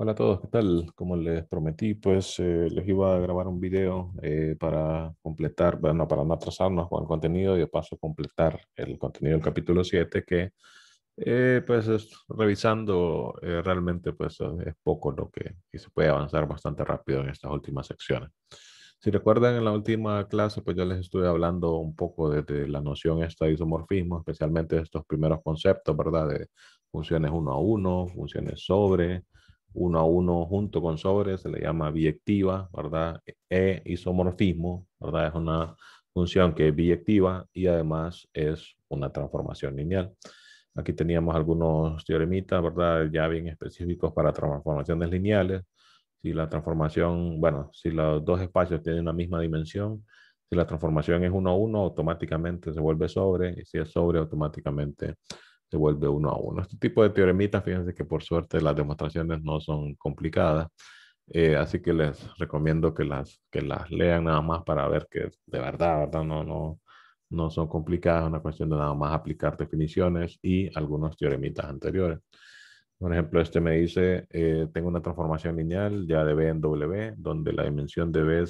Hola a todos, ¿qué tal? Como les prometí, pues les iba a grabar un video para completar, bueno, para no atrasarnos con el contenido y de paso completar el contenido del capítulo 7 que pues revisando realmente pues es poco lo que y se puede avanzar bastante rápido en estas últimas secciones. Si recuerdan en la última clase pues yo les estuve hablando un poco de la noción esta de isomorfismo, especialmente de estos primeros conceptos, ¿verdad? De funciones uno a uno, funciones sobre uno a uno junto con sobre, se le llama biyectiva, ¿verdad? Isomorfismo, ¿verdad? Es una función que es biyectiva y además es una transformación lineal. Aquí teníamos algunos teoremitas, ¿verdad? Ya bien específicos para transformaciones lineales. Si la transformación, bueno, si los dos espacios tienen la misma dimensión, si la transformación es uno a uno, automáticamente se vuelve sobre, y si es sobre, automáticamente se vuelve uno a uno. Este tipo de teoremitas, fíjense que por suerte las demostraciones no son complicadas, así que les recomiendo que las lean nada más para ver que de verdad, ¿verdad? No son complicadas, es una cuestión de nada más aplicar definiciones y algunos teoremitas anteriores. Por ejemplo, este me dice, tengo una transformación lineal ya de B en W, donde la dimensión de B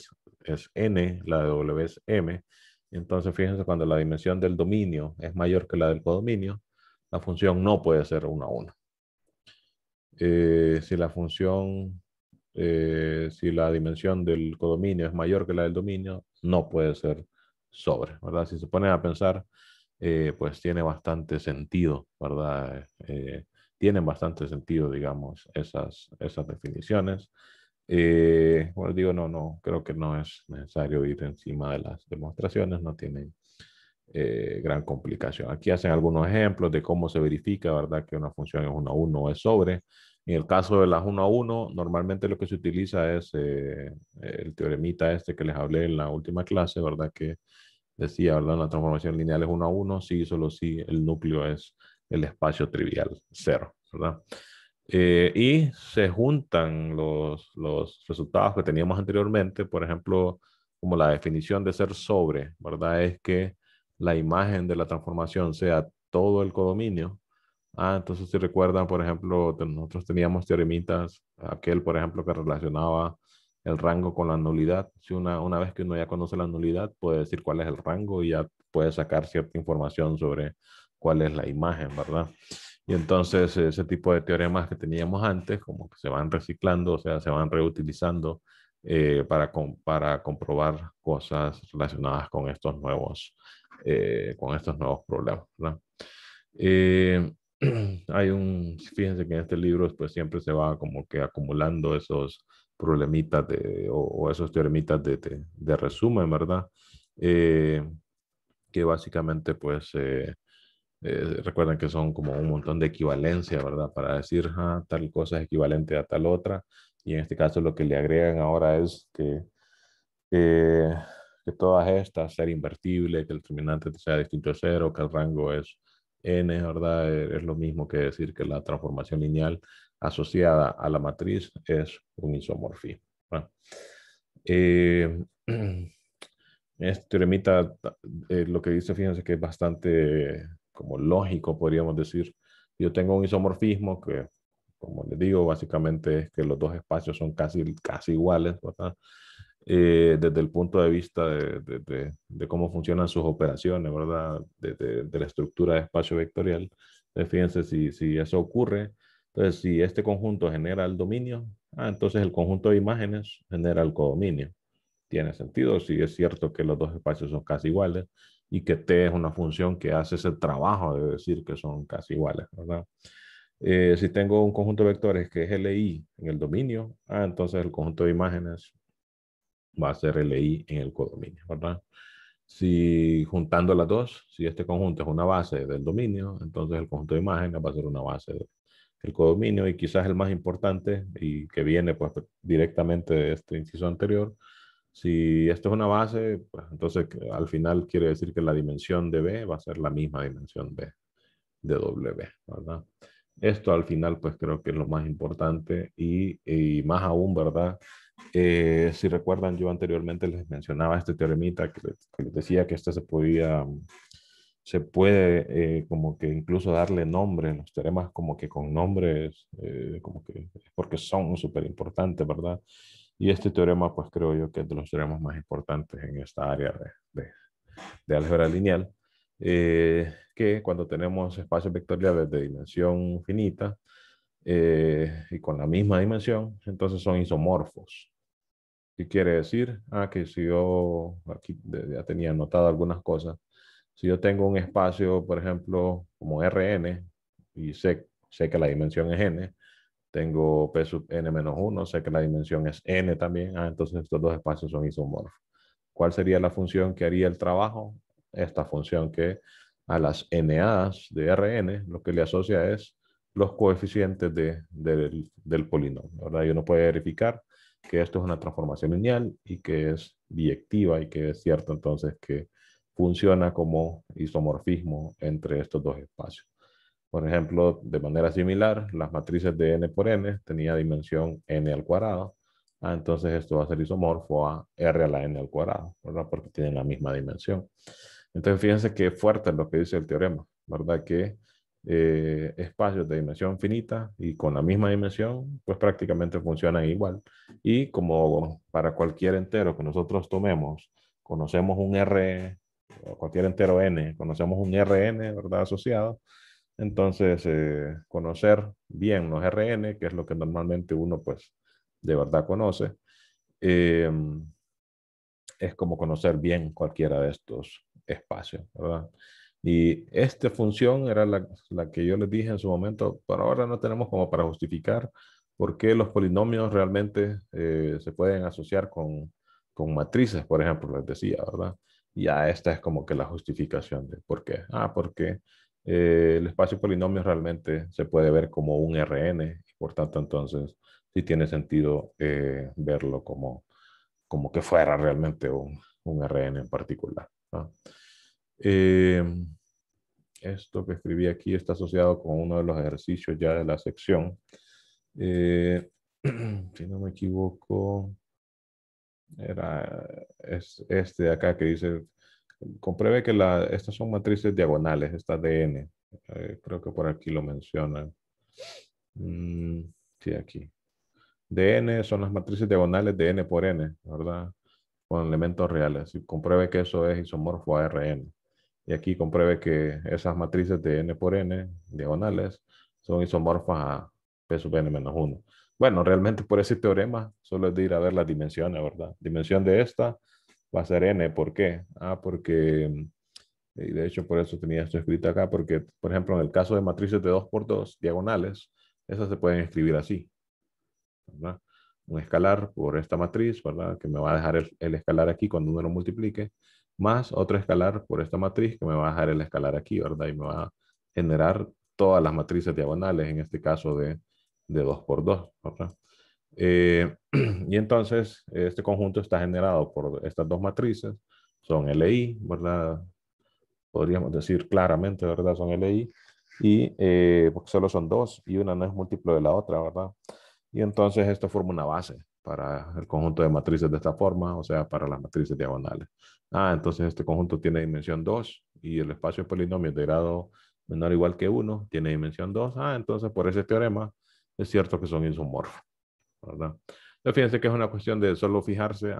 es N, la de W es M. Entonces, fíjense, cuando la dimensión del dominio es mayor que la del codominio, la función no puede ser 1 a 1. Si la función, si la dimensión del codominio es mayor que la del dominio, no puede ser sobre, ¿verdad? Si se ponen a pensar, pues tiene bastante sentido, ¿verdad? Tienen bastante sentido, digamos, esas definiciones. Bueno, digo, creo que no es necesario ir encima de las demostraciones, no tienen gran complicación. Aquí hacen algunos ejemplos de cómo se verifica, ¿verdad? Que una función es 1 a 1 o es sobre. En el caso de las 1 a 1, normalmente lo que se utiliza es el teoremita este que les hablé en la última clase, ¿verdad? Que decía, ¿verdad? La transformación lineal es 1 a 1, sí, solo si el núcleo es el espacio trivial, cero, ¿verdad? Y se juntan los resultados que teníamos anteriormente, por ejemplo, como la definición de ser sobre, ¿verdad? Es que la imagen de la transformación sea todo el codominio. Entonces si recuerdan, por ejemplo, nosotros teníamos teoremitas, aquel, por ejemplo, que relacionaba el rango con la nulidad. Si una vez que uno ya conoce la nulidad, puede decir cuál es el rango y ya puede sacar cierta información sobre cuál es la imagen, ¿verdad? Y entonces ese tipo de teoremas que teníamos antes, como que se van reciclando, o sea, se van reutilizando para comprobar cosas relacionadas con estos nuevos problemas, ¿verdad? Eh, fíjense que en este libro pues siempre se va como que acumulando esos problemitas o esos teoremitas de resumen, ¿verdad? Eh, que básicamente pues recuerden que son como un montón de equivalencia, ¿verdad? Para decir, tal cosa es equivalente a tal otra. Y en este caso lo que le agregan ahora es eh, que todas estas, ser invertible, que el determinante sea distinto a cero, que el rango es n, ¿verdad? Es lo mismo que decir que la transformación lineal asociada a la matriz es un isomorfismo. Bueno, eh, este teoremita, lo que dice, fíjense que es bastante como lógico, podríamos decir. Yo tengo un isomorfismo que, como les digo, básicamente es que los dos espacios son casi iguales, ¿verdad? Desde el punto de vista de cómo funcionan sus operaciones, ¿verdad? De la estructura de espacio vectorial. Entonces, fíjense si eso ocurre. Entonces, si este conjunto genera el dominio, entonces el conjunto de imágenes genera el codominio. Tiene sentido si es cierto que los dos espacios son casi iguales y que T es una función que hace ese trabajo de decir que son casi iguales, ¿verdad? Si tengo un conjunto de vectores que es LI en el dominio, entonces el conjunto de imágenes va a ser LI en el codominio, ¿verdad? Si juntando las dos, si este conjunto es una base del dominio, entonces el conjunto de imágenes va a ser una base del codominio y quizás el más importante y que viene pues directamente de este inciso anterior. Si esto es una base, pues entonces al final quiere decir que la dimensión de B va a ser la misma dimensión de W, ¿verdad? Esto al final pues creo que es lo más importante y más aún, ¿verdad? Si recuerdan, yo anteriormente les mencionaba este teoremita que les decía que este se puede como que incluso darle nombre, los teoremas como que con nombres, como que porque son súper importantes, ¿verdad? Y este teorema, pues creo yo que es de los teoremas más importantes en esta área de álgebra lineal, que cuando tenemos espacios vectoriales de dimensión finita y con la misma dimensión, entonces son isomorfos. ¿Qué quiere decir? Ah, que si yo aquí ya tenía anotado algunas cosas. Si yo tengo un espacio, por ejemplo, como Rn, y sé que la dimensión es n, tengo P sub n menos 1, sé que la dimensión es n también, entonces estos dos espacios son isomorfos. ¿Cuál sería la función que haría el trabajo? Esta función que a las NAs de Rn lo que le asocia es los coeficientes del polinomio, ¿verdad? Y uno puede verificar que esto es una transformación lineal y que es biyectiva y que es cierto entonces que funciona como isomorfismo entre estos dos espacios. Por ejemplo, de manera similar, las matrices de n por n tenía dimensión n al cuadrado. Entonces esto va a ser isomorfo a r a la n al cuadrado, ¿verdad? Porque tienen la misma dimensión. Entonces fíjense qué fuerte es lo que dice el teorema, ¿verdad? Que espacios de dimensión finita y con la misma dimensión, pues prácticamente funcionan igual. Y como para cualquier entero que nosotros tomemos, conocemos un r, o cualquier entero n, conocemos un rn, ¿verdad? Asociado. Entonces, conocer bien los RN, que es lo que normalmente uno pues de verdad conoce, eh, es como conocer bien cualquiera de estos espacios, ¿verdad? Y esta función era la que yo les dije en su momento, pero ahora no tenemos como para justificar por qué los polinomios realmente se pueden asociar con matrices, por ejemplo, les decía, ¿verdad? Y ya esta es como que la justificación de por qué. Porque el espacio polinomio realmente se puede ver como un Rn, y por tanto entonces sí tiene sentido verlo como que fuera realmente un RN en particular, ¿no? Eh, Esto que escribí aquí está asociado con uno de los ejercicios ya de la sección. Si no me equivoco, es este de acá que dice, compruebe que estas son matrices diagonales, estas de n. Creo que por aquí lo mencionan. Sí, aquí. De n son las matrices diagonales de n por n, ¿verdad? Con elementos reales. Y compruebe que eso es isomorfo a Rn. Y aquí compruebe que esas matrices de n por n diagonales son isomorfas a P sub n menos 1. Bueno, realmente por ese teorema solo es de ir a ver las dimensiones, ¿verdad? Dimensión de esta va a ser n. ¿Por qué? Porque, y de hecho por eso tenía esto escrito acá, porque, por ejemplo, en el caso de matrices de 2 por 2 diagonales, esas se pueden escribir así, ¿verdad? Un escalar por esta matriz, ¿verdad? Que me va a dejar el escalar aquí cuando uno lo multiplique, más otro escalar por esta matriz que me va a dejar el escalar aquí, ¿verdad? Y me va a generar todas las matrices diagonales, en este caso de 2 por 2, ¿verdad? Y entonces este conjunto está generado por estas dos matrices, son LI, ¿verdad? Podríamos decir claramente, ¿verdad? Son LI, y porque solo son dos y una no es múltiplo de la otra, ¿verdad? Y entonces esto forma una base para el conjunto de matrices de esta forma, o sea, para las matrices diagonales. Entonces este conjunto tiene dimensión 2 y el espacio de polinomios de grado menor o igual que 1 tiene dimensión 2. Entonces por ese teorema es cierto que son isomorfos, ¿verdad? Entonces fíjense que es una cuestión de solo fijarse,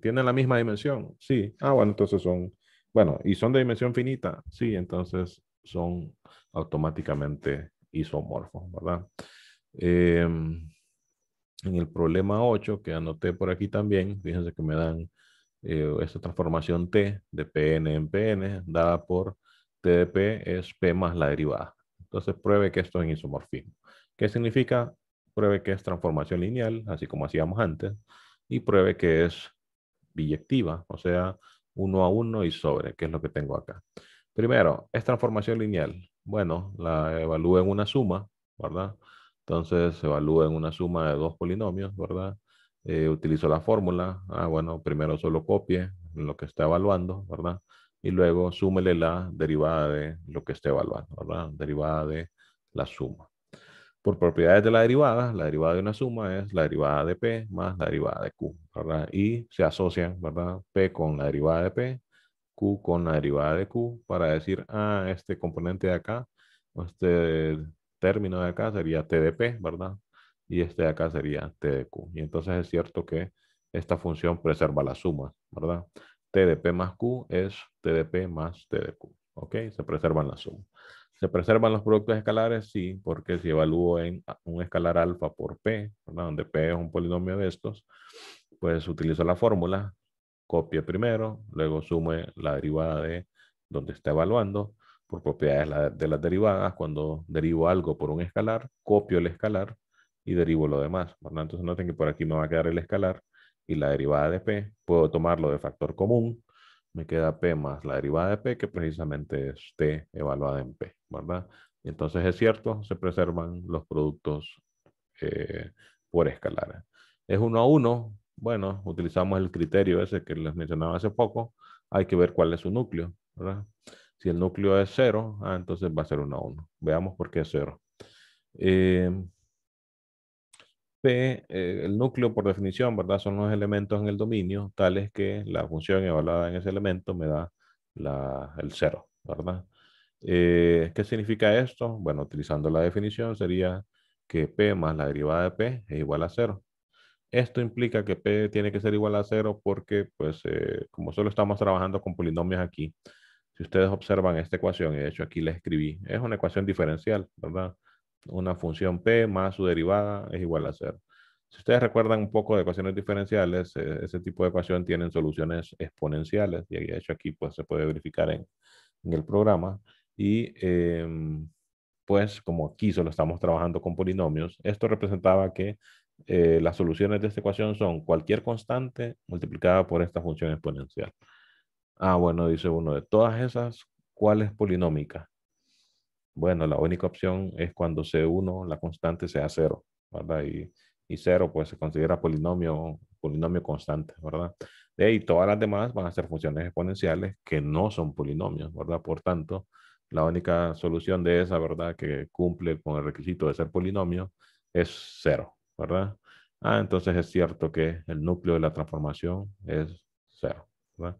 ¿tienen la misma dimensión? Sí. Bueno, entonces bueno, ¿y son de dimensión finita? Sí, entonces son automáticamente isomorfos, ¿verdad? En el problema 8 que anoté por aquí también, fíjense que me dan esta transformación T de Pn en Pn, dada por T de P es P más la derivada. Entonces pruebe que esto es en isomorfismo. ¿Qué significa? Pruebe que es transformación lineal, así como hacíamos antes, y pruebe que es biyectiva, o sea, uno a uno y sobre, que es lo que tengo acá. Primero, es transformación lineal. Bueno, la evalúo en una suma, ¿verdad? Entonces se evalúa en una suma de dos polinomios, ¿verdad? Utilizo la fórmula. Bueno, primero solo copie lo que está evaluando, ¿verdad? Y luego súmele la derivada de lo que esté evaluando, ¿verdad? Derivada de la suma. Por propiedades de la derivada de una suma es la derivada de P más la derivada de Q, ¿verdad? Y se asocian, ¿verdad? P con la derivada de P Q con la derivada de Q para decir, ah, este componente de acá, o este término de acá sería T de P, ¿verdad? Y este de acá sería T de Q. Y entonces es cierto que esta función preserva la suma, ¿verdad? T de P más Q es T de P más T de Q. ¿Ok? Se preservan las sumas. ¿Se preservan los productos escalares? Sí, porque si evalúo en un escalar alfa por P, ¿verdad? Donde P es un polinomio de estos, pues utilizo la fórmula, copie primero, luego sume la derivada de donde está evaluando por propiedades de las derivadas. Cuando derivo algo por un escalar, copio el escalar y derivo lo demás, ¿verdad? Entonces noten que por aquí me va a quedar el escalar y la derivada de P. Puedo tomarlo de factor común. Me queda P más la derivada de P, que precisamente es T evaluada en P, ¿verdad? Y entonces es cierto, se preservan los productos eh, por escalar. Es 1 a 1. Bueno, utilizamos el criterio ese que les mencionaba hace poco. Hay que ver cuál es su núcleo, ¿verdad? Si el núcleo es 0, entonces va a ser 1 a 1. Veamos por qué es 0. Eh, P, el núcleo por definición, ¿verdad? Son los elementos en el dominio, tales que la función evaluada en ese elemento me da el 0, ¿verdad? ¿Qué significa esto? Bueno, utilizando la definición sería que P más la derivada de P es igual a 0. Esto implica que P tiene que ser igual a 0 porque, pues, como solo estamos trabajando con polinomios aquí, si ustedes observan esta ecuación, y de hecho aquí la escribí, es una ecuación diferencial, ¿verdad? Una función P más su derivada es igual a 0. Si ustedes recuerdan un poco de ecuaciones diferenciales, ese tipo de ecuación tienen soluciones exponenciales, y de hecho aquí pues se puede verificar en el programa. Y pues como aquí solo estamos trabajando con polinomios, esto representaba que las soluciones de esta ecuación son cualquier constante multiplicada por esta función exponencial. Ah, bueno, dice uno, de todas esas, ¿cuál es polinómica? Bueno, la única opción es cuando C1, la constante, sea 0, ¿verdad? Y 0 pues se considera polinomio constante, ¿verdad? De ahí todas las demás van a ser funciones exponenciales que no son polinomios, ¿verdad? Por tanto, la única solución de esa, ¿verdad? Que cumple con el requisito de ser polinomio es 0, ¿verdad? Ah, entonces es cierto que el núcleo de la transformación es 0, ¿verdad?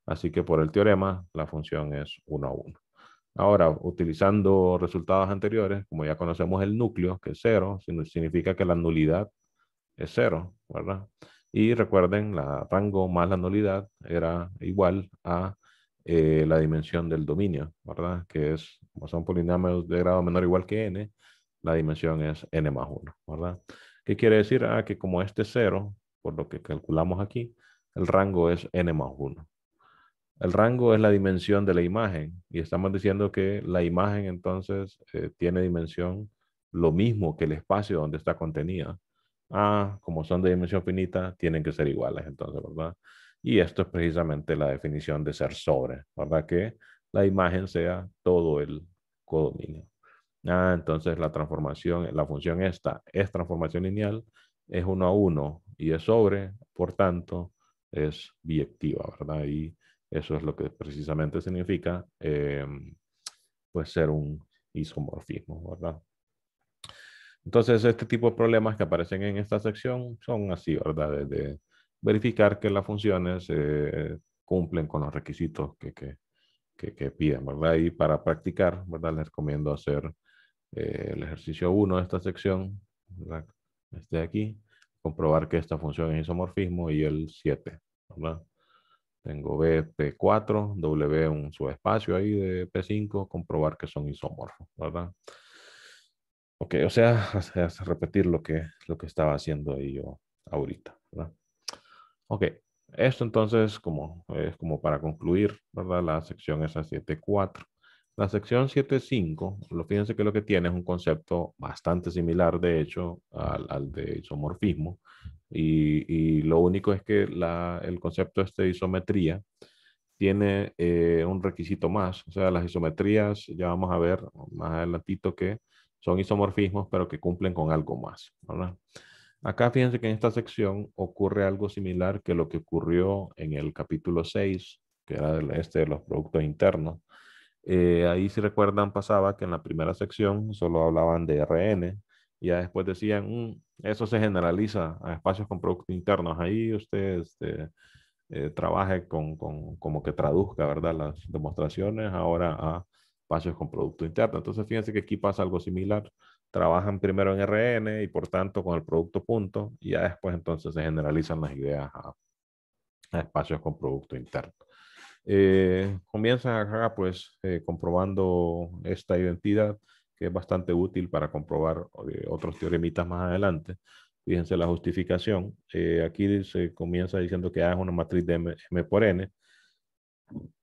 Así que por el teorema, la función es 1 a 1. Ahora, utilizando resultados anteriores, como ya conocemos el núcleo, que es 0, significa que la nulidad es 0, ¿verdad? Y recuerden, la rango más la nulidad era igual a la dimensión del dominio, ¿verdad? Que es, como son polinomios de grado menor o igual que n, la dimensión es n más 1, ¿verdad? ¿Qué quiere decir? Que como este es 0, por lo que calculamos aquí, el rango es n más 1. El rango es la dimensión de la imagen y estamos diciendo que la imagen entonces tiene dimensión lo mismo que el espacio donde está contenida. Como son de dimensión finita, tienen que ser iguales entonces, ¿verdad? Y esto es precisamente la definición de ser sobre, ¿verdad? Que la imagen sea todo el codominio. Entonces la transformación, la función esta es transformación lineal, es 1 a 1 y es sobre, por tanto, es biyectiva, ¿verdad? Y eso es lo que precisamente significa, pues, ser un isomorfismo, ¿verdad? Entonces, este tipo de problemas que aparecen en esta sección son así, ¿verdad? De verificar que las funciones cumplen con los requisitos que piden, ¿verdad? Y para practicar, ¿verdad? Les recomiendo hacer el ejercicio 1 de esta sección, ¿verdad? Este de aquí, comprobar que esta función es isomorfismo y el 7, ¿verdad? Tengo B, P4, W un subespacio ahí de P5, comprobar que son isómorfos, ¿verdad? Ok, o sea, hace repetir lo que estaba haciendo ahí yo ahorita, ¿verdad? Ok, esto entonces es como para concluir, ¿verdad? La sección esa 7.4. La sección 7.5, fíjense que lo que tiene es un concepto bastante similar, de hecho, al de isomorfismo. Y lo único es que el concepto de isometría tiene un requisito más. O sea, las isometrías, ya vamos a ver más adelantito que son isomorfismos, pero que cumplen con algo más, ¿verdad? Acá fíjense que en esta sección ocurre algo similar que lo que ocurrió en el capítulo 6, que era de los productos internos. Ahí si recuerdan pasaba que en la primera sección solo hablaban de Rn y ya después decían, eso se generaliza a espacios con productos internos. Ahí ustedes trabaje como que traduzca, ¿verdad? Las demostraciones ahora a espacios con producto interno. Entonces, fíjense que aquí pasa algo similar. Trabajan primero en RN y por tanto con el producto punto y ya después entonces se generalizan las ideas a espacios con producto interno. Comienzan acá pues comprobando esta identidad que es bastante útil para comprobar otros teoremitas más adelante. Fíjense la justificación. Aquí se comienza diciendo que A es una matriz de M por N.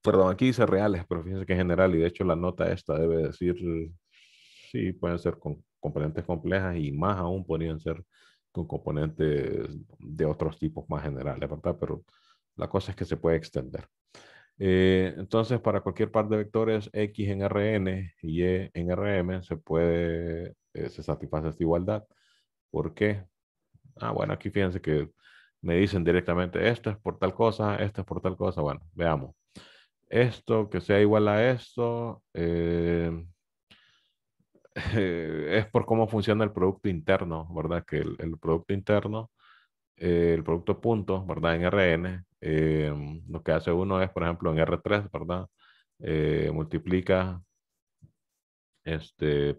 Perdón, aquí dice reales, pero fíjense que en general, y de hecho la nota esta debe decir, sí, pueden ser con componentes complejas y más aún podrían ser con componentes de otros tipos más generales, ¿verdad? Pero la cosa es que se puede extender. Entonces, para cualquier par de vectores X en Rn y Y en Rm se satisface esta igualdad. ¿Por qué? Ah, bueno, aquí fíjense que me dicen directamente, esto es por tal cosa, esto es por tal cosa. Bueno, veamos. Esto que sea igual a esto es por cómo funciona el producto interno, ¿verdad? Que el producto interno, el producto punto, ¿verdad? En Rn, lo que hace uno es, por ejemplo, en R3, ¿verdad? Multiplica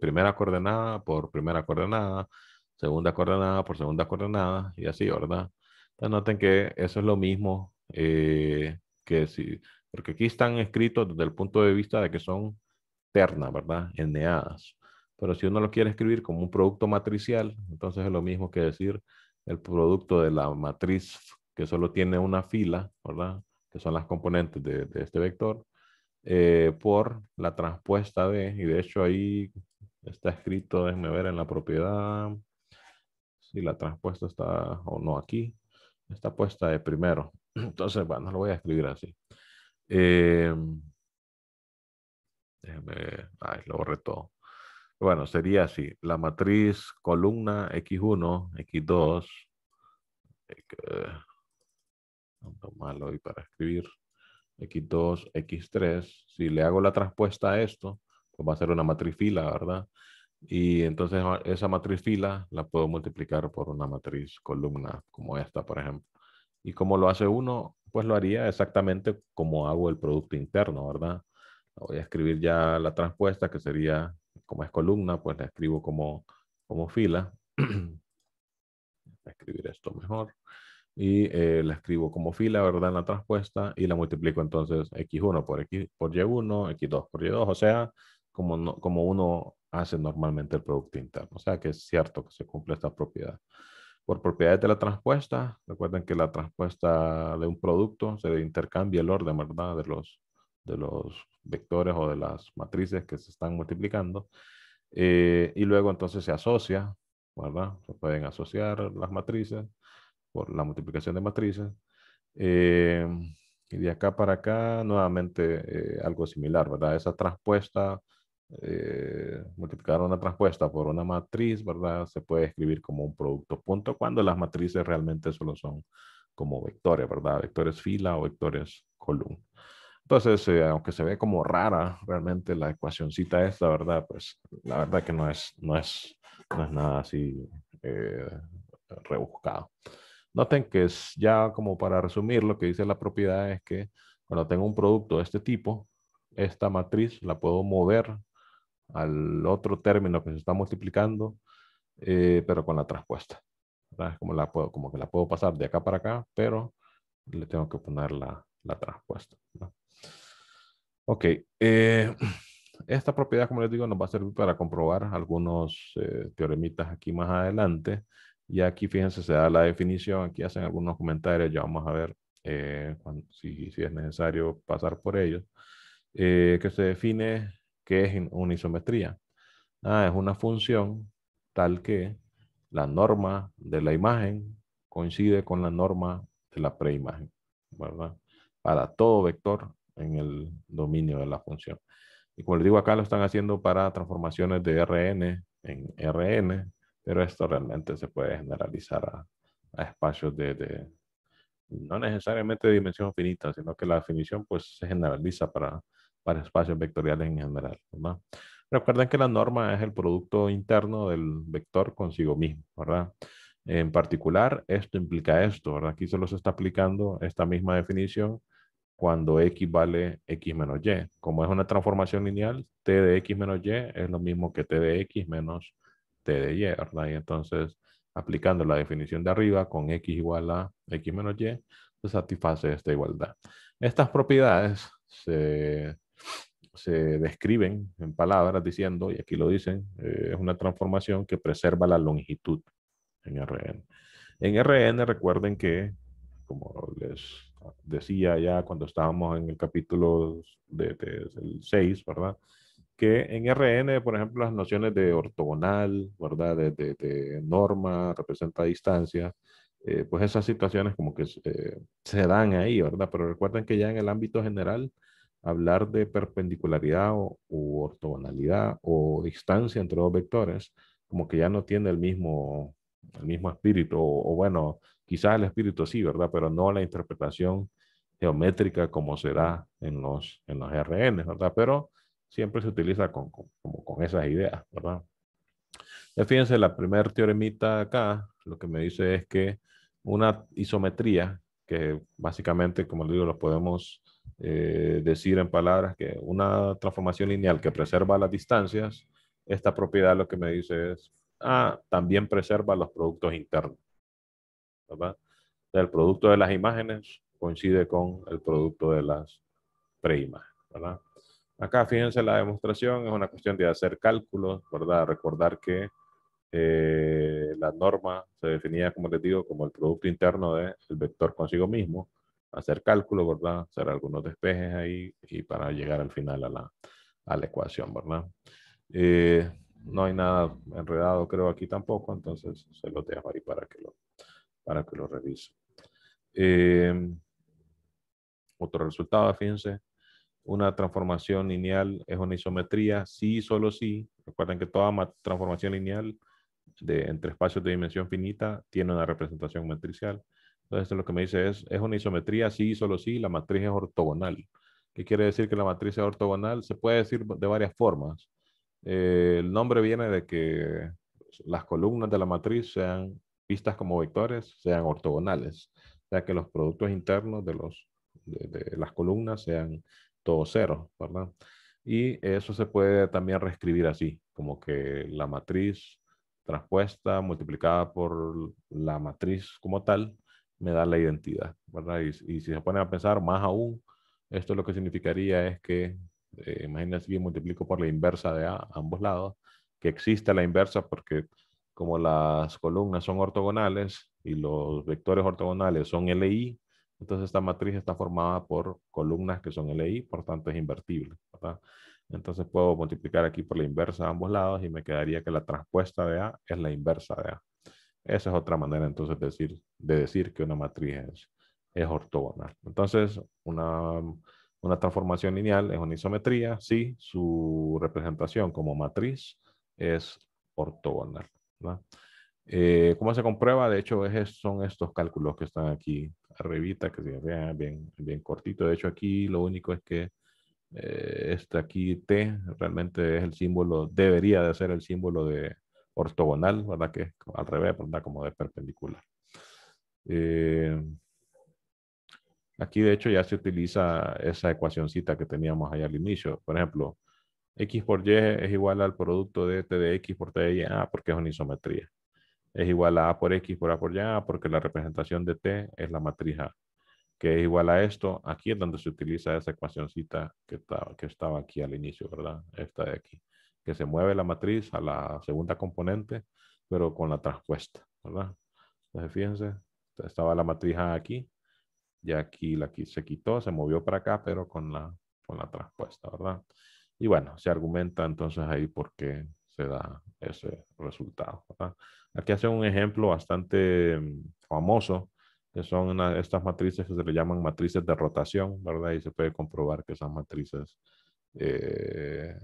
primera coordenada por primera coordenada, segunda coordenada por segunda coordenada y así, ¿verdad? Entonces noten que eso es lo mismo que si, porque aquí están escritos desde el punto de vista de que son ternas, ¿verdad? Eneadas. Pero si uno lo quiere escribir como un producto matricial, entonces es lo mismo que decir el producto de la matriz que solo tiene una fila, ¿verdad? Que son las componentes de este vector por la transpuesta de, y de hecho ahí está escrito, déjenme ver en la propiedad, si la transpuesta está o no aquí, está puesta de primero. Entonces, bueno, lo voy a escribir así. Eh, déjenme ver, ay, lo borré todo. Bueno, sería así, la matriz columna X1, X2, ando mal hoy para escribir, X2, X3, si le hago la transpuesta a esto, pues va a ser una matriz fila, ¿verdad? Y entonces esa matriz fila la puedo multiplicar por una matriz columna como esta, por ejemplo. ¿Y cómo lo hace uno? Pues lo haría exactamente como hago el producto interno, ¿verdad? Voy a escribir ya la transpuesta, que sería, como es columna, pues la escribo como fila. Voy a escribir esto mejor. Y la escribo como fila, ¿verdad? En la transpuesta y la multiplico entonces x1 por, x, por y1, x2 por y2, o sea, como, como uno hace normalmente el producto interno. O sea que es cierto que se cumple esta propiedad. Por propiedades de la transpuesta, recuerden que la transpuesta de un producto se intercambia el orden, ¿verdad? De los vectores o de las matrices que se están multiplicando. Y luego entonces se asocia, ¿verdad? Se pueden asociar las matrices por la multiplicación de matrices. Eh, y de acá para acá, nuevamente algo similar, ¿verdad? Esa transpuesta, multiplicar una transpuesta por una matriz, ¿verdad? Se puede escribir como un producto punto cuando las matrices realmente solo son como vectores, ¿verdad? Vectores fila o vectores columna. Entonces, aunque se ve como rara realmente la ecuacióncita esta, ¿verdad? Pues la verdad que no es nada así eh, rebuscado. Noten que es ya como para resumir, lo que dice la propiedad es que cuando tengo un producto de este tipo, esta matriz la puedo mover al otro término que se está multiplicando, pero con la transpuesta. ¿Verdad? Como que la puedo pasar de acá para acá, pero le tengo que poner la transpuesta, ¿no? Ok, esta propiedad, como les digo, nos va a servir para comprobar algunos teoremitas aquí más adelante. Y aquí, fíjense, se da la definición, aquí hacen algunos comentarios, ya vamos a ver si es necesario pasar por ellos, que se define qué es una isometría. Es una función tal que la norma de la imagen coincide con la norma de la preimagen, ¿verdad? Para todo vector en el dominio de la función. Y como les digo, acá lo están haciendo para transformaciones de Rn en Rn, pero esto realmente se puede generalizar a espacios no necesariamente de dimensión finita, sino que la definición pues se generaliza para espacios vectoriales en general, ¿verdad? Recuerden que la norma es el producto interno del vector consigo mismo, ¿verdad? En particular, esto implica esto, ¿verdad? Aquí solo se está aplicando esta misma definición cuando x vale x menos y. Como es una transformación lineal, t de x menos y es lo mismo que t de x menos t de y, ¿verdad? Y entonces, aplicando la definición de arriba con x igual a x menos y, se satisface esta igualdad. Estas propiedades se describen en palabras diciendo, y aquí lo dicen, es una transformación que preserva la longitud en Rn. En Rn, recuerden que, como les decía ya cuando estábamos en el capítulo del 6, ¿verdad? Que en Rn, por ejemplo, las nociones de ortogonal, ¿verdad? De norma, representa distancia, pues esas situaciones como que se dan ahí, ¿verdad? Pero recuerden que ya en el ámbito general, hablar de perpendicularidad u ortogonalidad o distancia entre dos vectores, como que ya no tiene el mismo espíritu, o bueno, quizás el espíritu sí, ¿verdad? Pero no la interpretación geométrica como se da en los RN, ¿verdad? Pero siempre se utiliza como con esas ideas, ¿verdad? Ya fíjense, la primer teoremita acá, lo que me dice es que una isometría, que básicamente, como le digo, lo podemos decir en palabras, que una transformación lineal que preserva las distancias, esta propiedad lo que me dice es, también preserva los productos internos, ¿verdad? El producto de las imágenes coincide con el producto de las preimágenes, ¿verdad? Acá, fíjense, la demostración es una cuestión de hacer cálculos, ¿verdad? Recordar que la norma se definía, como les digo, como el producto interno del vector consigo mismo, hacer cálculos, ¿verdad? Hacer algunos despejes ahí y para llegar al final a la ecuación, ¿verdad? No hay nada enredado, creo, aquí tampoco, entonces se lo dejo ahí para que lo revise. Otro resultado, fíjense, una transformación lineal es una isometría, sí y solo sí. Recuerden que toda transformación lineal entre espacios de dimensión finita tiene una representación matricial. Entonces, esto lo que me dice es una isometría, sí y solo sí, la matriz es ortogonal. ¿Qué quiere decir que la matriz es ortogonal? Se puede decir de varias formas. El nombre viene de que las columnas de la matriz sean vistas como vectores, sean ortogonales. O sea, que los productos internos de las columnas sean todos ceros, ¿verdad? Y eso se puede también reescribir así, como que la matriz transpuesta multiplicada por la matriz como tal me da la identidad, ¿verdad? Y si se ponen a pensar más aún, esto lo que significaría es que, imagínense que multiplico por la inversa de A ambos lados, que existe la inversa porque como las columnas son ortogonales y los vectores ortogonales son LI, entonces esta matriz está formada por columnas que son LI, por tanto es invertible, ¿verdad? Entonces puedo multiplicar aquí por la inversa a ambos lados y me quedaría que la transpuesta de A es la inversa de A. Esa es otra manera entonces de decir que una matriz es ortogonal. Entonces, una transformación lineal es una isometría si su representación como matriz es ortogonal, ¿verdad? ¿Cómo se comprueba? De hecho, son estos cálculos que están aquí arribita, que se vean bien cortito. De hecho, aquí lo único es que este aquí T realmente es el símbolo, debería de ser el símbolo de ortogonal, ¿verdad? Que es al revés, ¿verdad? Como de perpendicular. Eh, Aquí de hecho ya se utiliza esa ecuacioncita que teníamos ahí al inicio. Por ejemplo, x por y es igual al producto de t de x por t de y, porque es una isometría. Es igual a por x por a por y, porque la representación de t es la matriz A, que es igual a esto. Aquí es donde se utiliza esa ecuacioncita que estaba aquí al inicio, ¿verdad? Esta de aquí. Que se mueve la matriz a la segunda componente, pero con la transpuesta, ¿verdad? Entonces, fíjense, estaba la matriz A aquí, y aquí se quitó, se movió para acá, pero con la transpuesta, ¿verdad? Y bueno, se argumenta entonces ahí por qué se da ese resultado, ¿verdad? Aquí hace un ejemplo bastante famoso, que son estas matrices que se le llaman matrices de rotación, ¿verdad? Y se puede comprobar que esas matrices eh,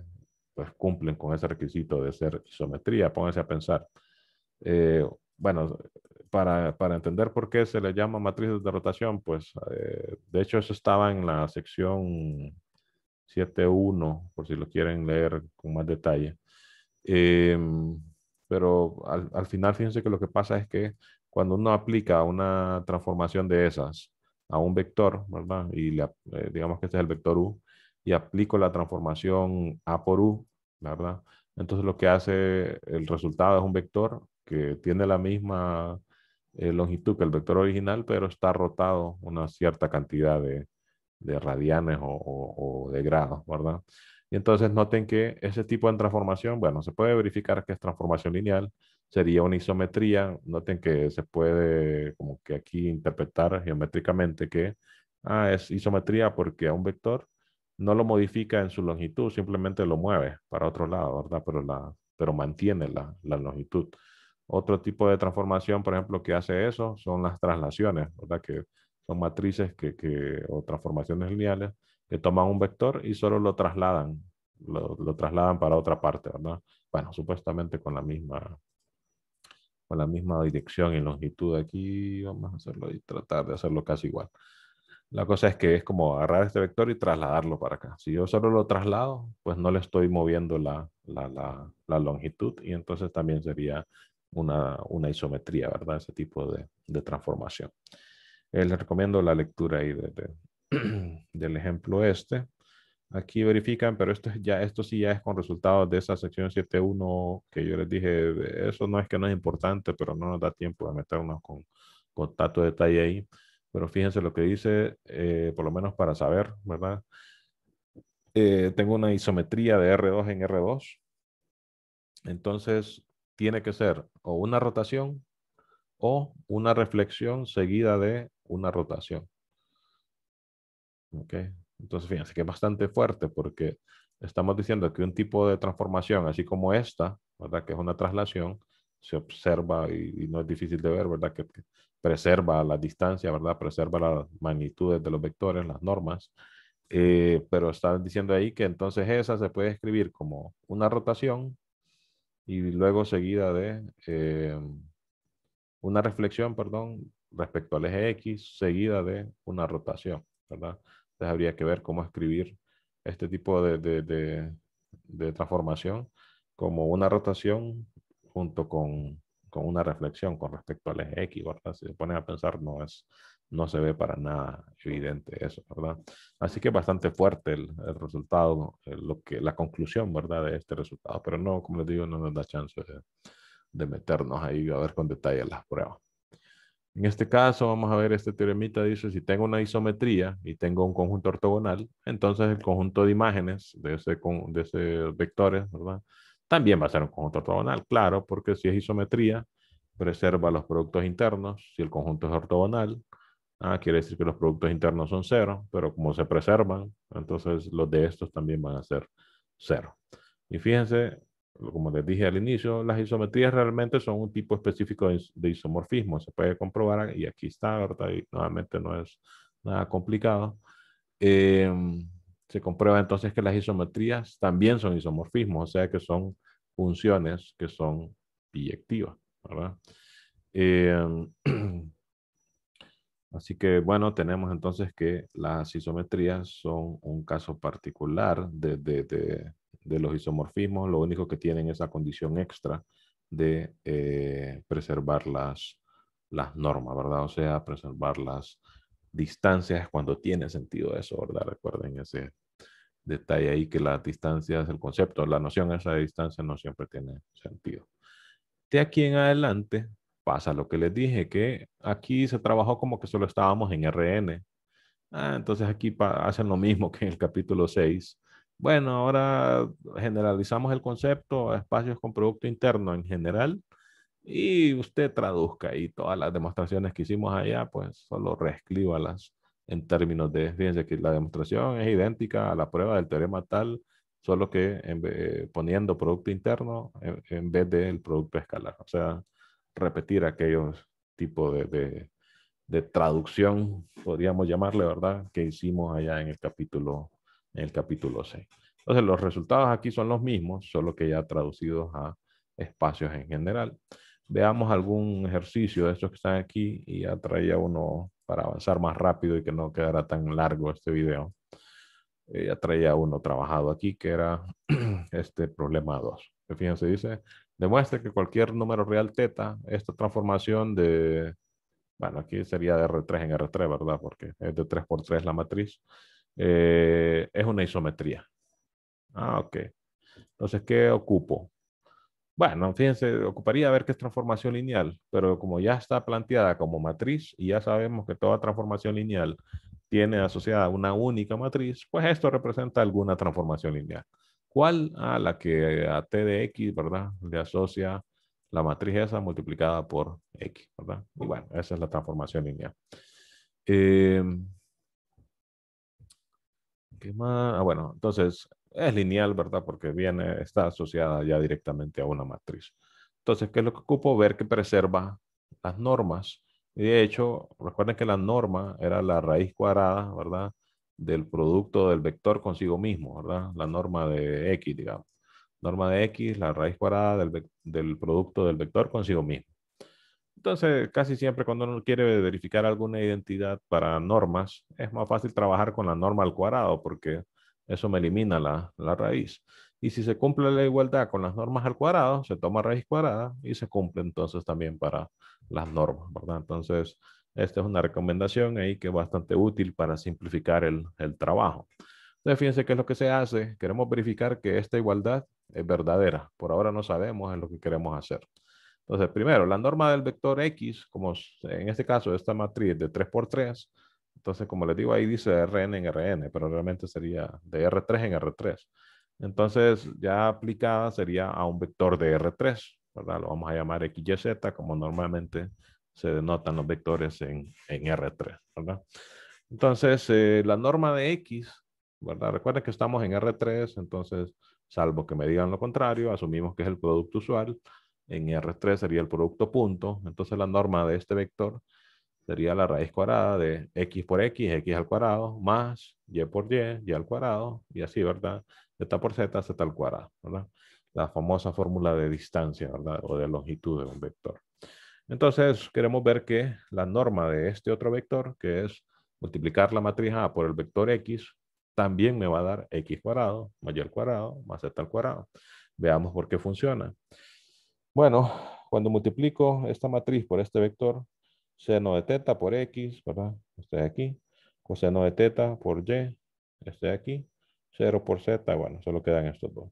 pues cumplen con ese requisito de ser isometría. Pónganse a pensar. Bueno, para entender por qué se le llama matrices de rotación, pues de hecho eso estaba en la sección 7.1, por si lo quieren leer con más detalle. Eh, pero al final fíjense que lo que pasa es que cuando uno aplica una transformación de esas a un vector, ¿verdad? Y digamos que este es el vector U, y aplico la transformación A por U, ¿verdad? Entonces lo que hace el resultado es un vector que tiene la misma longitud que el vector original, pero está rotado una cierta cantidad de radianes o de grados, ¿verdad? Y entonces noten que ese tipo de transformación, bueno, se puede verificar que es transformación lineal, sería una isometría. Noten que se puede como que aquí interpretar geométricamente que es isometría porque a un vector no lo modifica en su longitud, simplemente lo mueve para otro lado, ¿verdad? Pero mantiene la longitud. Otro tipo de transformación, por ejemplo, que hace eso son las traslaciones, ¿verdad? Que son matrices o transformaciones lineales que toman un vector y solo lo trasladan para otra parte, ¿verdad? Bueno, supuestamente con la misma dirección y longitud. Aquí vamos a hacerlo y tratar de hacerlo casi igual. La cosa es que es como agarrar este vector y trasladarlo para acá. Si yo solo lo traslado, pues no le estoy moviendo la longitud y entonces también sería una isometría, ¿verdad? Ese tipo de transformación. Les recomiendo la lectura ahí del ejemplo este. Aquí verifican, pero esto sí ya es con resultados de esa sección 7.1 que yo les dije. Eso no es que no es importante, pero no nos da tiempo de meternos con tanto detalle ahí. Pero fíjense lo que dice, por lo menos para saber, ¿verdad? Tengo una isometría de R2 en R2. Entonces, tiene que ser o una rotación o una reflexión seguida de una rotación. ¿Ok? Entonces, fíjense que es bastante fuerte porque estamos diciendo que un tipo de transformación, así como esta, ¿verdad? Que es una traslación, se observa y no es difícil de ver, ¿verdad? Que preserva la distancia, ¿verdad? Preserva las magnitudes de los vectores, las normas. Pero están diciendo ahí que entonces esa se puede escribir como una rotación y luego seguida de una reflexión, perdón, respecto al eje X, seguida de una rotación, ¿verdad? Entonces habría que ver cómo escribir este tipo de transformación como una rotación junto con una reflexión con respecto al eje X, ¿verdad? Si se ponen a pensar, no se ve para nada evidente eso, ¿verdad? Así que es bastante fuerte el resultado, la conclusión, ¿verdad? De este resultado, pero no, como les digo, no nos da chance de meternos ahí a ver con detalle las pruebas. En este caso, vamos a ver este teoremita, dice, si tengo una isometría y tengo un conjunto ortogonal, entonces el conjunto de imágenes de ese vectores, ¿verdad? También va a ser un conjunto ortogonal, claro, porque si es isometría, preserva los productos internos. Si el conjunto es ortogonal, quiere decir que los productos internos son cero, pero como se preservan, entonces los de estos también van a ser cero. Y fíjense, como les dije al inicio, las isometrías realmente son un tipo específico de isomorfismo. Se puede comprobar y aquí está, ¿verdad? Y nuevamente no es nada complicado. Eh, Se comprueba entonces que las isometrías también son isomorfismos, o sea que son funciones que son biyectivas, ¿verdad? Eh, Así que bueno, tenemos entonces que las isometrías son un caso particular de los isomorfismos. Lo único que tienen es la condición extra de preservar las normas, ¿verdad? O sea, preservar las distancias cuando tiene sentido eso, ¿verdad? Recuerden ese detalle ahí que las distancias, el concepto, la noción esa de distancia no siempre tiene sentido. De aquí en adelante pasa lo que les dije, que aquí se trabajó como que solo estábamos en RN. Entonces aquí hacen lo mismo que en el capítulo 6. Bueno, ahora generalizamos el concepto a espacios con producto interno en general y usted traduzca ahí todas las demostraciones que hicimos allá, pues solo reescríbalas en términos fíjense que la demostración es idéntica a la prueba del teorema tal, solo que poniendo producto interno en vez del producto escalar. O sea, repetir aquellos tipos de traducción, podríamos llamarle, ¿verdad? Que hicimos allá en el capítulo 6. Entonces, los resultados aquí son los mismos, solo que ya traducidos a espacios en general. Veamos algún ejercicio de estos que están aquí y ya traía uno para avanzar más rápido y que no quedara tan largo este video. Ya traía uno trabajado aquí que era este problema 2. Fíjense, dice, Demuestre que cualquier número real teta, esta transformación de, bueno, aquí sería de R3 en R3, ¿verdad? Porque es de 3 por 3 la matriz. Es una isometría. Ah, ok. Entonces, ¿qué ocupo? Bueno, fíjense, ocuparía ver qué es transformación lineal, pero como ya está planteada como matriz y ya sabemos que toda transformación lineal tiene asociada una única matriz, pues esto representa alguna transformación lineal. ¿Cuál? A la que a t de x, ¿verdad? Le asocia la matriz esa multiplicada por x, ¿verdad? Y bueno, esa es la transformación lineal. Eh, ¿Qué más? Ah, bueno, entonces es lineal, ¿verdad? Porque viene, está asociada ya directamente a una matriz. Entonces, ¿qué es lo que ocupo? Ver que preserva las normas. Y de hecho, recuerden que la norma era la raíz cuadrada, ¿verdad? Del producto del vector consigo mismo, ¿verdad? La norma de x, digamos. Norma de x, la raíz cuadrada del producto del vector consigo mismo. Entonces, casi siempre cuando uno quiere verificar alguna identidad para normas, es más fácil trabajar con la norma al cuadrado porque eso me elimina la raíz. Y si se cumple la igualdad con las normas al cuadrado, se toma raíz cuadrada y se cumple entonces también para las normas, ¿verdad? Entonces, esta es una recomendación ahí que es bastante útil para simplificar el trabajo. Entonces, fíjense qué es lo que se hace. Queremos verificar que esta igualdad es verdadera. Por ahora no sabemos en lo que queremos hacer. Entonces, primero, la norma del vector X, como en este caso esta matriz de 3 por 3, entonces como les digo ahí dice Rn en Rn, pero realmente sería de R3 en R3. Entonces ya aplicada sería a un vector de R3, ¿verdad? Lo vamos a llamar XYZ como normalmente se denotan los vectores en R3, ¿verdad? Entonces la norma de X, ¿verdad? Recuerden que estamos en R3, entonces salvo que me digan lo contrario, asumimos que es el producto usual. En R3 sería el producto punto. Entonces la norma de este vector sería la raíz cuadrada de x por x, x al cuadrado, más y por y al cuadrado, y así, ¿verdad? Z por z, z al cuadrado, ¿verdad? La famosa fórmula de distancia, ¿verdad? O de longitud de un vector. Entonces queremos ver que la norma de este otro vector, que es multiplicar la matriz A por el vector X, también me va a dar X cuadrado, más Y al cuadrado, más Z al cuadrado. Veamos por qué funciona. Bueno, cuando multiplico esta matriz por este vector, seno de teta por X, ¿verdad? Este de aquí. Coseno de teta por Y, este de aquí. 0 por Z, bueno, solo quedan estos dos.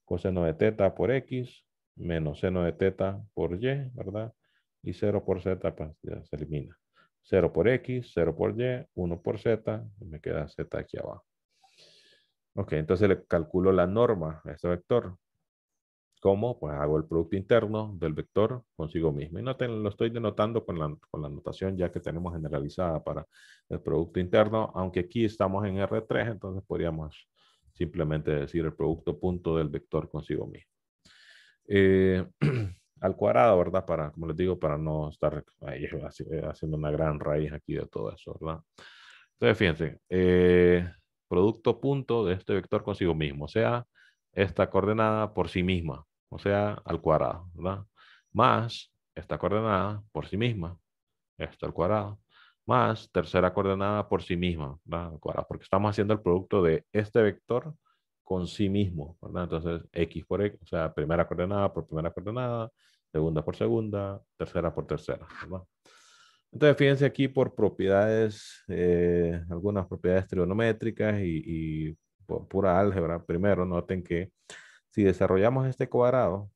Coseno de teta por X, menos seno de teta por Y, ¿verdad? Y 0 por Z, pues ya se elimina. 0 por X, 0 por Y, 1 por Z, y me queda Z aquí abajo. Ok, entonces le calculo la norma a este vector. ¿Cómo? Pues hago el producto interno del vector consigo mismo. Y noten, lo estoy denotando con la notación ya que tenemos generalizada para el producto interno, aunque aquí estamos en R3, entonces podríamos simplemente decir el producto punto del vector consigo mismo. Eh, al cuadrado, ¿verdad? Para, como les digo, para no estar ahí haciendo una gran raíz aquí de todo eso, ¿verdad? Entonces, fíjense, producto punto de este vector consigo mismo, o sea, esta coordenada por sí misma, o sea, al cuadrado, ¿verdad? Más esta coordenada por sí misma, esto al cuadrado, más tercera coordenada por sí misma, ¿verdad? Al cuadrado, porque estamos haciendo el producto de este vector con sí mismo, ¿verdad? Entonces, x por x, o sea, primera coordenada por primera coordenada, segunda por segunda, tercera por tercera, ¿verdad? Entonces, fíjense aquí por propiedades, algunas propiedades trigonométricas y por pura álgebra. Primero, noten que si desarrollamos este cuadrado,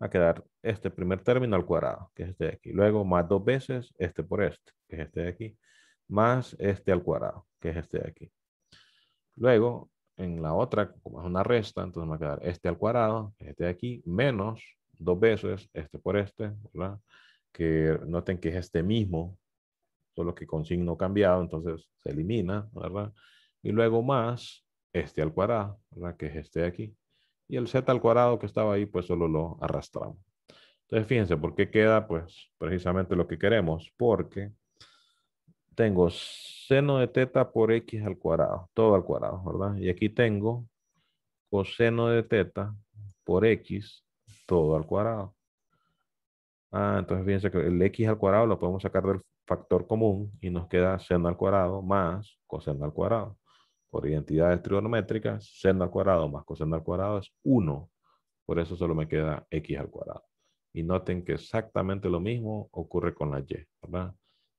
va a quedar este primer término al cuadrado, que es este de aquí. Luego, más dos veces este por este, que es este de aquí. Más este al cuadrado, que es este de aquí. Luego, en la otra, como es una resta, entonces va a quedar este al cuadrado, que es este de aquí, menos dos veces este por este, ¿verdad? Que noten que es este mismo, solo que con signo cambiado, entonces se elimina, ¿verdad? Y luego más este al cuadrado, ¿verdad? Que es este de aquí. Y el z al cuadrado que estaba ahí, pues solo lo arrastramos. Entonces, fíjense, ¿por qué queda? Pues precisamente lo que queremos, porque tengo seno de teta por x al cuadrado, todo al cuadrado, ¿verdad? Y aquí tengo coseno de teta por x, todo al cuadrado. Ah, entonces fíjense que el x al cuadrado lo podemos sacar del factor común y nos queda seno al cuadrado más coseno al cuadrado. Por identidades trigonométricas, seno al cuadrado más coseno al cuadrado es 1. por eso solo me queda x al cuadrado. Y noten que exactamente lo mismo ocurre con la y, ¿verdad?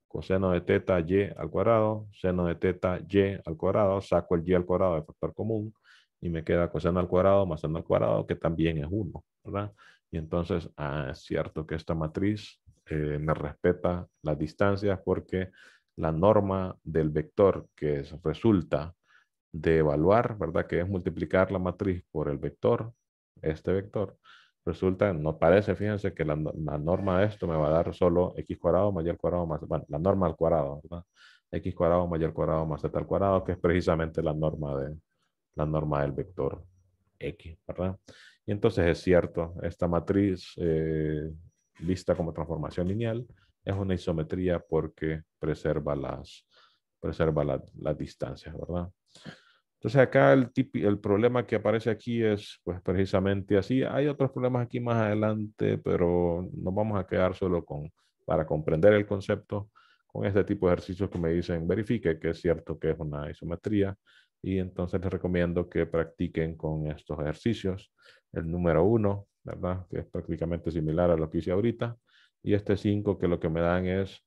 Coseno de teta y al cuadrado, seno de teta y al cuadrado, saco el y al cuadrado de factor común y me queda coseno al cuadrado más seno al cuadrado, que también es 1, ¿verdad? Y entonces, es cierto que esta matriz me respeta las distancias porque la norma del vector que resulta de evaluar, ¿verdad? Que es multiplicar la matriz por el vector, este vector, resulta, no parece, fíjense que la norma de esto me va a dar solo x cuadrado más y al cuadrado más, bueno, la norma al cuadrado, ¿verdad? X cuadrado más y al cuadrado más z al cuadrado, que es precisamente la norma del vector x, ¿verdad? Y entonces es cierto, esta matriz vista como transformación lineal es una isometría porque preserva las distancias, ¿verdad? Entonces acá el problema que aparece aquí es pues precisamente así. Hay otros problemas aquí más adelante, pero nos vamos a quedar solo para comprender el concepto, con este tipo de ejercicios que me dicen verifique que es cierto que es una isometría. Y entonces les recomiendo que practiquen con estos ejercicios. El número 1, ¿verdad? Que es prácticamente similar a lo que hice ahorita. Y este 5 que lo que me dan es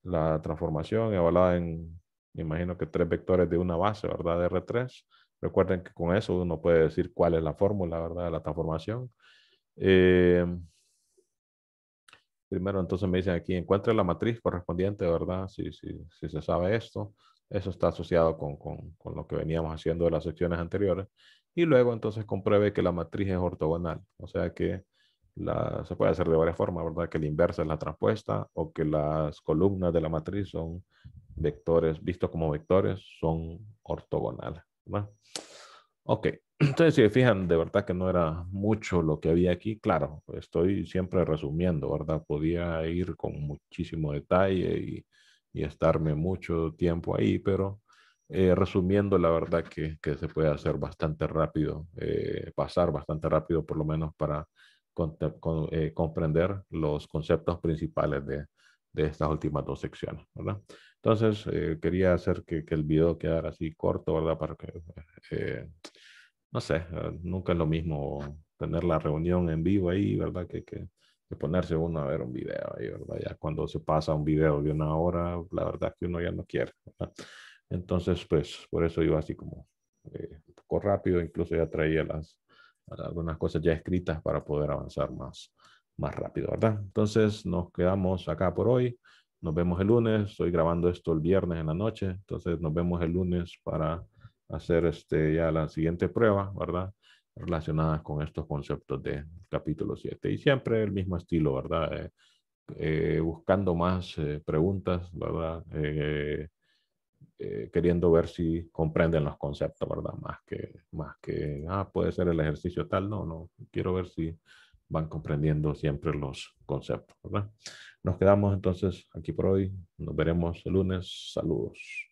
la transformación evaluada en, me imagino que 3 vectores de una base, ¿verdad? De R3. Recuerden que con eso uno puede decir cuál es la fórmula, ¿verdad? De la transformación. Eh, Primero, entonces me dicen aquí, encuentre la matriz correspondiente, ¿verdad? Si se sabe esto. Eso está asociado con lo que veníamos haciendo de las secciones anteriores. Y luego, entonces, compruebe que la matriz es ortogonal. O sea que se puede hacer de varias formas, ¿verdad? Que la inversa es la transpuesta o que las columnas de la matriz son vectores, vistos como vectores, son ortogonales, ¿verdad? Ok, entonces si se fijan, de verdad que no era mucho lo que había aquí. Claro, estoy siempre resumiendo, ¿verdad? Podía ir con muchísimo detalle y estarme mucho tiempo ahí, pero resumiendo, la verdad que se puede hacer bastante rápido, pasar bastante rápido por lo menos para comprender los conceptos principales de estas últimas dos secciones, ¿verdad? Entonces, quería hacer que el video quedara así corto, ¿verdad? Para que eh, no sé, nunca es lo mismo tener la reunión en vivo ahí, ¿verdad? Que ponerse uno a ver un video ahí, ¿verdad? Ya cuando se pasa un video de una hora, la verdad que uno ya no quiere, ¿verdad? Entonces, pues, por eso iba así como un poco rápido, incluso ya traía algunas cosas ya escritas para poder avanzar más rápido, ¿verdad? Entonces, nos quedamos acá por hoy. Nos vemos el lunes. Estoy grabando esto el viernes en la noche, entonces nos vemos el lunes para hacer ya la siguiente prueba, ¿verdad? Relacionadas con estos conceptos de capítulo 7. Y siempre el mismo estilo, ¿verdad? Buscando más preguntas, ¿verdad? Queriendo ver si comprenden los conceptos, ¿verdad? Puede ser el ejercicio tal, no. Quiero ver si van comprendiendo siempre los conceptos, ¿verdad? Nos quedamos entonces aquí por hoy. Nos veremos el lunes. Saludos.